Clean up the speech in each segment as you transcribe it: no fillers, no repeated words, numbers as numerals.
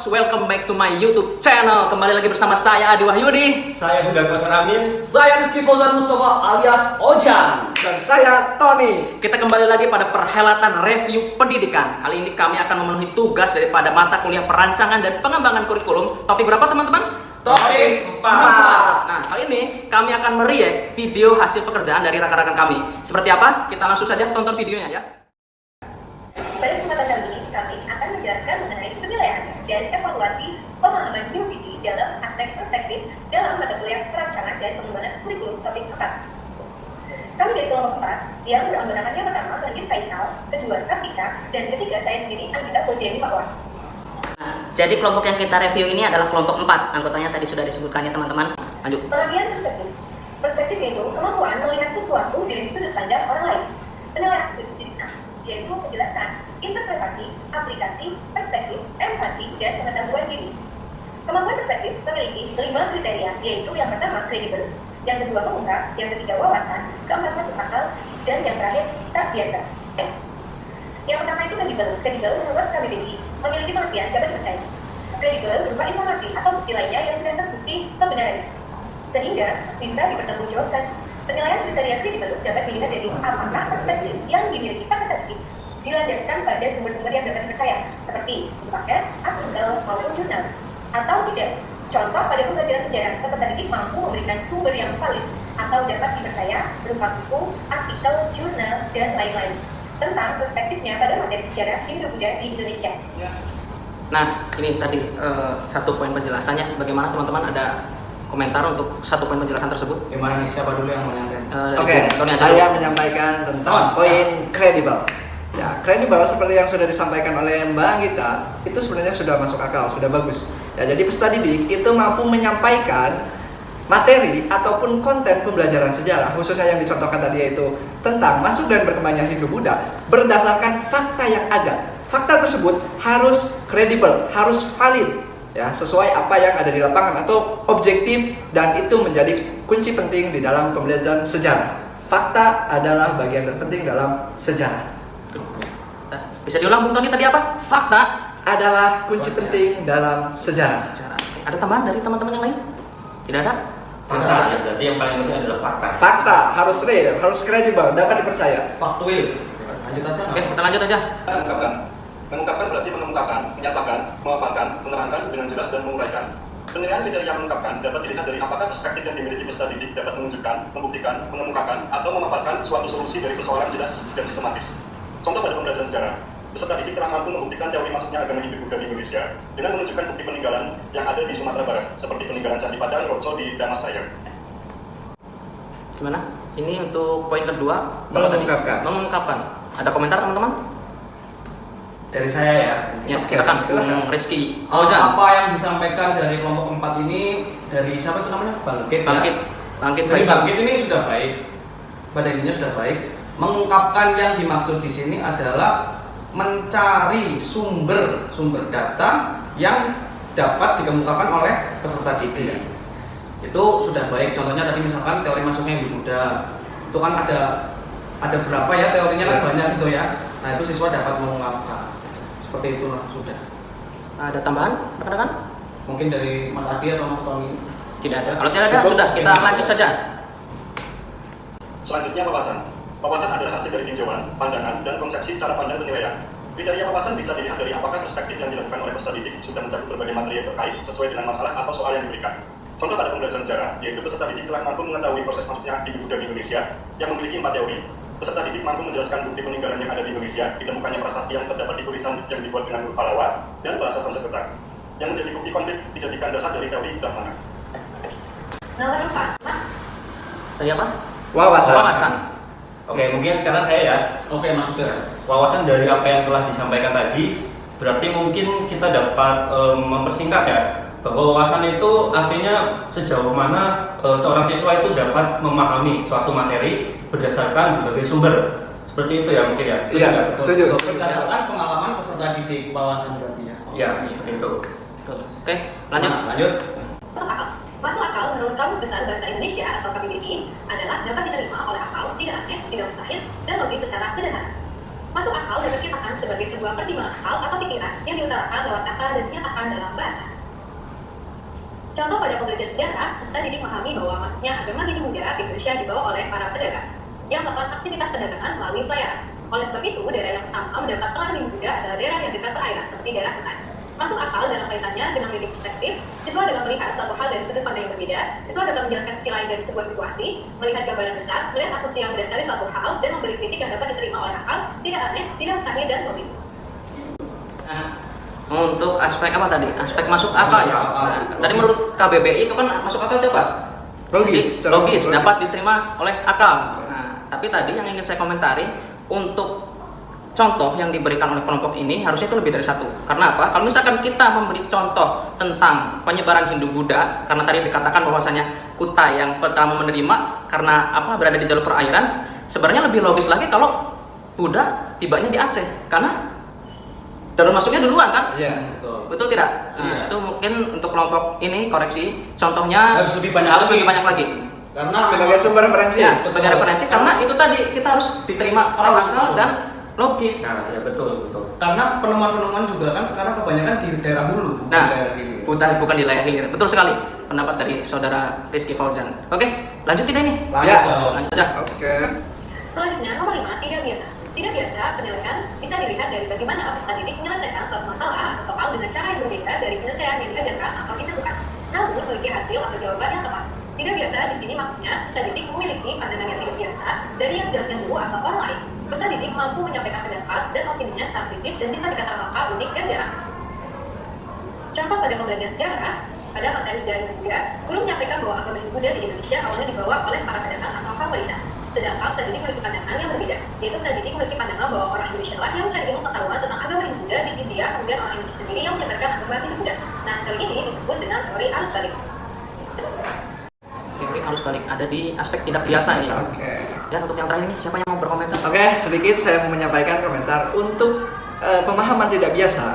Welcome back to my YouTube channel. Kembali lagi bersama saya Adi Wahyudi. Saya Huda Fauzan Amin. Saya Rizky Fauzan Mustafa alias Ojan. Dan saya Tony. Kita kembali lagi pada perhelatan review pendidikan. Kali ini kami akan memenuhi tugas daripada mata kuliah perancangan dan pengembangan kurikulum. Topik berapa teman-teman? Topik 4. Nah, kali ini kami akan mereact video hasil pekerjaan dari rekan-rekan kami. Seperti apa? Kita langsung saja tonton videonya ya. Pada kesempatan kali ini, kami akan menjelaskan mengenai penilaian dan evaluasi pemahaman UPT dalam aspek perspektif dalam mata kuliah perancangan dan pengembangan kurikulum topik 4. Kami dari kelompok 4 yang beranggotakan yang pertama Lanjut Faisal, kedua Saktika, dan ketiga saya sendiri Anggita Fauziani Mawar. Jadi kelompok yang kita review ini adalah kelompok 4. Anggotanya tadi sudah disebutkan ya teman-teman. Lanjut. Pengertian perspektif. Perspektif itu kemampuan melihat sesuatu dari sudut pandang orang lain. Penilaian itu jadi 6, yaitu penjelasan, interpretasi, aplikasi, perspektif, empati, dan pengetahuan diri. Kemampuan perspektif memiliki 5 kriteria, yaitu yang pertama kredibel, yang kedua mengungkap, yang ketiga wawasan, keempat masuk akal, dan yang terakhir tak biasa. Yang pertama itu kredibel. Kredibel menurut KBBI memiliki pengertian dapat dipercaya. Kredibel berupa informasi atau bukti lainnya yang sudah terbukti kebenarannya, sehingga bisa dipertanggungjawabkan. Penilaian kriteria kredibel dapat dilihat dari apakah perspektif yang dimiliki peserta didik dilandaskan pada sumber-sumber yang dapat dipercaya, seperti paket, artikel, maupun jurnal, atau tidak. Contoh pada pembelajaran sejarah, peserta didik mampu memberikan sumber yang valid atau dapat dipercaya berupa buku, artikel, jurnal, dan lain-lain tentang perspektifnya pada materi sejarah Hindu-Buddha di Indonesia. Nah, ini tadi satu poin penjelasannya. Bagaimana teman-teman, ada komentar untuk satu poin penjelasan tersebut? Gimana nih? Siapa dulu yang mau menyampaikan? Oke, saya menyampaikan tentang poin kredibel. Ya, kredibel seperti yang sudah disampaikan oleh Mbak Anggita, itu sebenarnya sudah masuk akal, sudah bagus. Ya, jadi peserta didik itu mampu menyampaikan materi ataupun konten pembelajaran sejarah, khususnya yang dicontohkan tadi yaitu tentang masuk dan berkembangnya Hindu-Buddha berdasarkan fakta yang ada. Fakta tersebut harus kredibel, harus valid, ya, sesuai apa yang ada di lapangan atau objektif, dan itu menjadi kunci penting di dalam pembelajaran sejarah. Fakta adalah bagian terpenting dalam sejarah. Bisa diulang Bung Tony tadi apa? Fakta adalah kunci penting dalam sejarah. Ada tambahan dari teman-teman yang lain? Tidak ada? Fakta, berarti yang paling penting adalah fakta. Fakta harus real, harus kredibel, dapat dipercaya. Faktuil. Lanjut aja. Oke, kita lanjut aja. Mengungkapkan berarti mengemukakan, menyatakan, memaparkan, menerangkan dengan jelas dan menguraikan. Penilaian kriteria mengungkapkan dapat dilihat dari apakah perspektif yang dimiliki peserta didik dapat menunjukkan, membuktikan, mengemukakan, atau memaparkan suatu solusi dari persoalan jelas dan sistematis. Contoh pada pembelajaran sejarah, peserta didik telah mampu membuktikan teori masuknya agama Hindu-Buddha di Indonesia dengan menunjukkan bukti peninggalan yang ada di Sumatera Barat, seperti peninggalan Candi Padang, Roco di Damas Raya. Gimana? Ini untuk poin kedua. Mengungkapkan. Mengungkapkan. Ada komentar teman-teman? Dari saya ya. Ya, silakan. Rizky. Apa yang disampaikan dari kelompok 4 ini dari siapa itu namanya? Bangkit. Bangkit. Ya? Bangkit Dari Faisal. Bangkit ini sudah baik. Pada intinya sudah baik. Mengungkapkan yang dimaksud di sini adalah mencari sumber data yang dapat dikemukakan oleh peserta didik. Itu sudah baik. Contohnya tadi misalkan teori masuknya Hindu-Buddha. Itu kan ada berapa ya teorinya kan banyak gitu ya. Nah, itu siswa dapat mengungkapkan. Seperti itulah sudah. Ada tambahan, rekan-rekan? Mungkin dari Mas Adi atau Mas Tony. Tidak ada. Kalau tidak ada, sudah. Kita lanjut saja. Selanjutnya wawasan. Wawasan adalah hasil dari tinjauan, pandangan, dan konsepsi cara pandang penilaian. Kriteria wawasan bisa dilihat dari apakah perspektif yang dilakukan oleh peserta didik sudah mencakup berbagai materi yang terkait sesuai dengan masalah atau soal yang diberikan. Contoh pada pembelajaran sejarah, yaitu peserta didik telah mampu mengetahui proses masuknya Hindu-Buddha di Indonesia yang memiliki 4 teori. Peserta didik mampu menjelaskan bukti peninggalan yang ada di Indonesia, ditemukannya prasasti yang terdapat di tulisan yang dibuat dengan huruf Pallawa dan bahasa Sanskerta. Yang menjadi bukti konflik dijadikan dasar dari teori Brahmana. Nomor 4, Tadi apa? Wawasan. Oke, mungkin sekarang saya ya. Oke, Mas Huda. Wawasan dari apa yang telah disampaikan tadi, berarti mungkin kita dapat mempersingkat ya, bahwa wawasan itu artinya sejauh mana seorang siswa itu dapat memahami suatu materi berdasarkan berbagai sumber. Seperti itu ya mungkin ya. Iya, setuju. Berdasarkan pengalaman peserta didik wawasan berarti ya. Ya, seperti itu. Betul. Oke, lanjut. Lanjut. Masuk akal. Masuk akal menurut Kamus Besar Bahasa Indonesia atau KBBI adalah dapat diterima oleh akal, tidak aneh, tidak mustahil, dan logis secara sederhana. Masuk akal dapat dikatakan sebagai sebuah pertimbangan akal atau pikiran yang diutarakan lewat kata dan dinyatakan dalam bahasa. Contoh pada pembelajaran sejarah, peserta didik memahami bahwa masuknya agama Hindu Buddha ke Indonesia dibawa oleh para pedagang yang melakukan aktivitas perdagangan melalui pelayaran. Oleh sebab itu, daerah yang pertama mendapat pengaruh Hindu Buddha adalah daerah yang dekat perairan seperti daerah hutan. Masuk akal dalam kaitannya dengan memiliki perspektif, siswa dalam melihat suatu hal dari sudut pandang yang berbeda, siswa dapat menjelaskan sisi lain dari sebuah situasi, melihat gambaran besar, melihat asumsi yang berdasari suatu hal, dan memberi kritik yang dapat diterima oleh akal, tidak aneh, tidak mustahil, dan logis. Nah, untuk aspek apa tadi? Aspek masuk akal ya. Masuk akal. Nah, tadi Logis. menurut KBBI itu kan masuk akal itu apa? Logis. Jadi, logis dapat diterima oleh akal. Nah, tapi tadi yang ingin saya komentari untuk contoh yang diberikan oleh kelompok ini harusnya itu lebih dari satu. Karena apa? Kalau misalkan kita memberi contoh tentang penyebaran Hindu Buddha, karena tadi dikatakan bahwasanya Kutai yang pertama menerima karena apa berada di jalur perairan, sebenarnya lebih logis lagi kalau Buddha tibanya di Aceh, karena jalur masuknya duluan kan? Iya. Betul. Betul tidak? Nah, Iya. itu mungkin untuk kelompok ini koreksi. Contohnya Harus lebih banyak lagi. lebih banyak lagi. Karena Sebagai sumber referensi. Ya, sebagai referensi karena itu tadi kita harus diterima oleh akal dan logis. Nah, ya betul. karena penemuan-penemuan juga kan sekarang kebanyakan di daerah hulu, bukan Nah, di daerah hilir. bukan di wilayah hilir. Betul sekali pendapat dari saudara Rizky Fauzan. Oke, lanjutin ini. Lanjut. Lanjut aja. Oke. Selanjutnya, nomor 5, tidak biasa. Tidak biasa penilaian bisa dilihat dari bagaimana peserta didik menyelesaikan suatu masalah atau soal dengan cara yang berbeda dari penyelesaian yang diajarkan atau ditentukan, namun memiliki hasil atau jawaban yang tepat. Tidak biasa di sini maksudnya peserta didik memiliki pandangan yang tidak biasa dari yang dijelaskan guru atau orang lain. Peserta didik mampu menyampaikan pendapat dan opininya secara kritis dan bisa dikatakan langka, unik, dan jarang. Contoh pada pembelajaran sejarah, pada materi sejarah Hindu Buddha, guru menyampaikan bahwa agama Hindu Buddha di Indonesia awalnya dibawa oleh para pedagang atau kaum. Sedangkan peserta didik memiliki pandangan yang berbeda, yaitu peserta didik memiliki pandangan bahwa orang Indonesia lah yang mencari ilmu pengetahuan tentang agama Hindu Buddha di India, kemudian orang Indonesia sendiri yang menyebarkan agama Hindu Buddha. Nah, teori ini disebut dengan teori arus balik. Teori arus balik ada di aspek tidak biasa ya. Oke. Ya, untuk yang terakhir ini siapa yang mau berkomentar? Oke, sedikit saya mau menyampaikan komentar untuk pemahaman tidak biasa.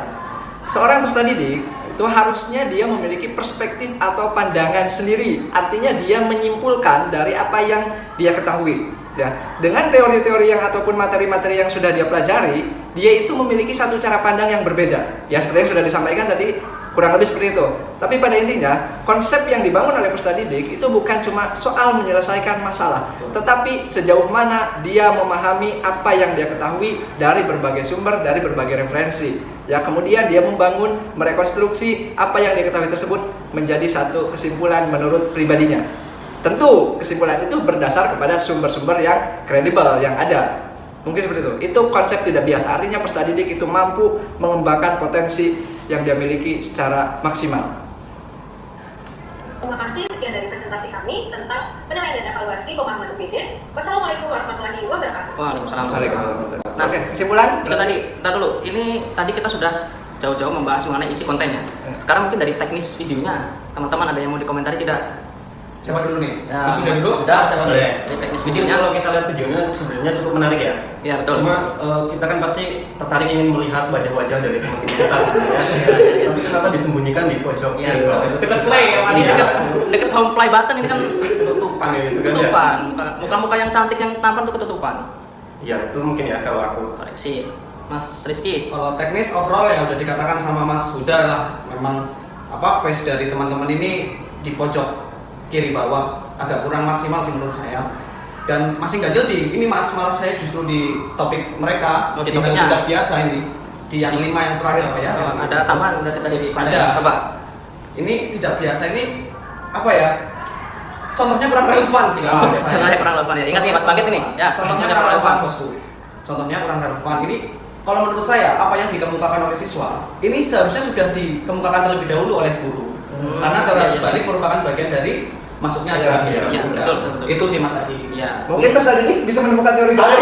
Seorang peserta didik itu harusnya dia memiliki perspektif atau pandangan sendiri. Artinya dia menyimpulkan dari apa yang dia ketahui. Ya, dengan teori-teori yang ataupun materi-materi yang sudah dia pelajari, dia itu memiliki satu cara pandang yang berbeda. Ya, seperti yang sudah disampaikan tadi, kurang lebih seperti itu. Tapi pada intinya, konsep yang dibangun oleh peserta didik itu bukan cuma soal menyelesaikan masalah, tetapi sejauh mana dia memahami apa yang dia ketahui dari berbagai sumber, dari berbagai referensi. Ya, kemudian dia membangun, merekonstruksi apa yang dia ketahui tersebut menjadi satu kesimpulan menurut pribadinya. Tentu kesimpulan itu berdasar kepada sumber-sumber yang kredibel yang ada. Mungkin seperti itu. Itu konsep tidak biasa. Artinya peserta didik itu mampu mengembangkan potensi yang dia miliki secara maksimal. Terima kasih, sekian dari presentasi kami tentang penilaian dan evaluasi pemahaman UPD. Wassalamualaikum warahmatullahi wabarakatuh. Waalaikumsalam. Nah, oke, kesimpulan? Itu tadi, kita dulu. Ini tadi kita sudah jauh-jauh membahas mengenai isi kontennya. Sekarang mungkin dari teknis videonya, teman-teman ada yang mau dikomentari tidak? Siapa dulu nih? Ya, Mas Mas dulu? Sudah, Siapa dulu? Boleh. Dari teknis Mungkin videonya. kalau kita lihat videonya sebenarnya cukup menarik ya. Ya, betul. Cuma kita kan pasti tertarik ingin melihat wajah-wajah dari teman-teman kita sebenarnya. Tapi kenapa disembunyikan di pojok Iya, kiri bawah itu? Deket play ya, Mas, Ini ya? deket home play button ini kan Ketutupan ya gitu kan ya. ketutupan. Muka-muka yang cantik yang tampan tuh ketutupan. Ya itu mungkin ya kalau aku. Koreksi. Mas Rizky. Kalau teknis overall ya udah dikatakan sama Mas Huda lah, memang apa face dari teman-teman ini di pojok kiri bawah agak kurang maksimal sih menurut saya. Dan masih ganjil di ini Mas, malah saya justru di topik mereka Oh, di hal topiknya. tidak biasa ini di yang 5 yang terakhir apa ya? Ada tambahan udah tadi di Ada. Coba. Ini tidak biasa ini apa ya? Contohnya kurang relevan sih kalau menurut saya. Contohnya kurang relevan ya. Ingat nih Mas Bangkit ini. Ya, Contohnya kurang relevan bosku. Contohnya kurang relevan. Ini kalau menurut saya apa yang dikemukakan oleh siswa ini seharusnya sudah dikemukakan terlebih dahulu oleh guru. Karena teori arus balik merupakan bagian dari masuknya ajaran Iya, Hindu iya, Buddha. betul, betul. Itu sih Mas Adi. Iya. Mungkin peserta didik bisa menemukan teori baru.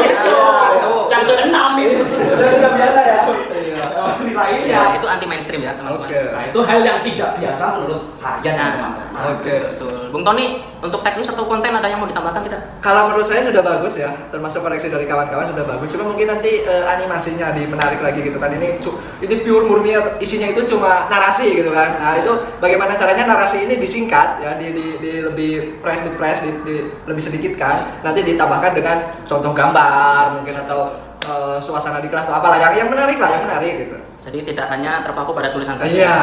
Itu yang ke-6 itu. Sudah biasa ya. lainnya. Ya, itu anti mainstream ya teman-teman. Oke. Nah, itu hal yang tidak biasa menurut saya dan Nah, teman-teman. Oke. Betul. Bung Tony, untuk teknis atau konten ada yang mau ditambahkan tidak? Kalau menurut saya sudah bagus ya, termasuk koreksi dari kawan-kawan sudah bagus. Cuma mungkin nanti animasinya menarik lagi gitu kan. Ini pure murni isinya itu cuma narasi gitu kan. Nah itu bagaimana caranya narasi ini disingkat ya, di lebih lebih sedikit kan. Nanti ditambahkan dengan contoh gambar mungkin atau suasana di kelas atau apalah yang menarik gitu. Jadi tidak hanya terpaku pada tulisan saja. Iya.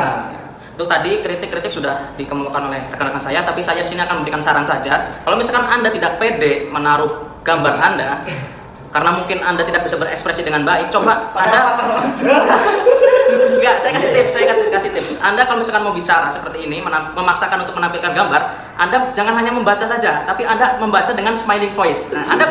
Itu tadi kritik-kritik sudah dikemukakan oleh rekan-rekan saya, tapi saya di sini akan memberikan saran saja. Kalau misalkan Anda tidak pede menaruh gambar Anda, karena mungkin Anda tidak bisa berekspresi dengan baik, coba Anda enggak, saya kasih tips. Anda kalau misalkan mau bicara seperti ini, memaksakan untuk menampilkan gambar, Anda jangan hanya membaca saja, tapi Anda membaca dengan smiling voice. Nah, Anda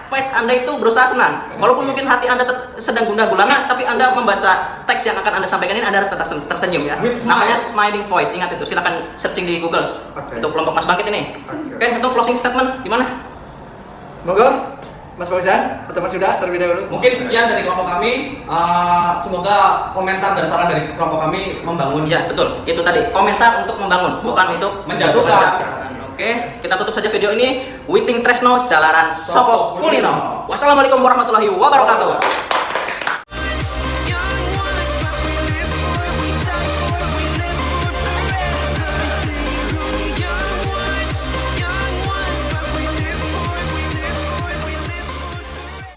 voice Anda itu berusaha senang. Walaupun mungkin hati Anda sedang gundah gulana, tapi Anda membaca teks yang akan Anda sampaikan ini, Anda harus tetap tersenyum ya. With smile. Namanya smiling voice. Ingat itu, silakan searching di Google. Oke. Untuk kelompok Mas Bangkit ini. Oke. Oke, untuk closing statement gimana? Monggo, Mas Fauzan atau Mas Yuda terlebih dahulu. Mungkin sekian dari kelompok kami. Semoga komentar dan saran dari kelompok kami membangun. Ya, betul. Itu tadi, komentar untuk membangun, bukan untuk Menjatuhkan. Oke, kita tutup saja video ini. Witing Tresno Jalaran Sopo Kulino. Wassalamualaikum warahmatullahi wabarakatuh.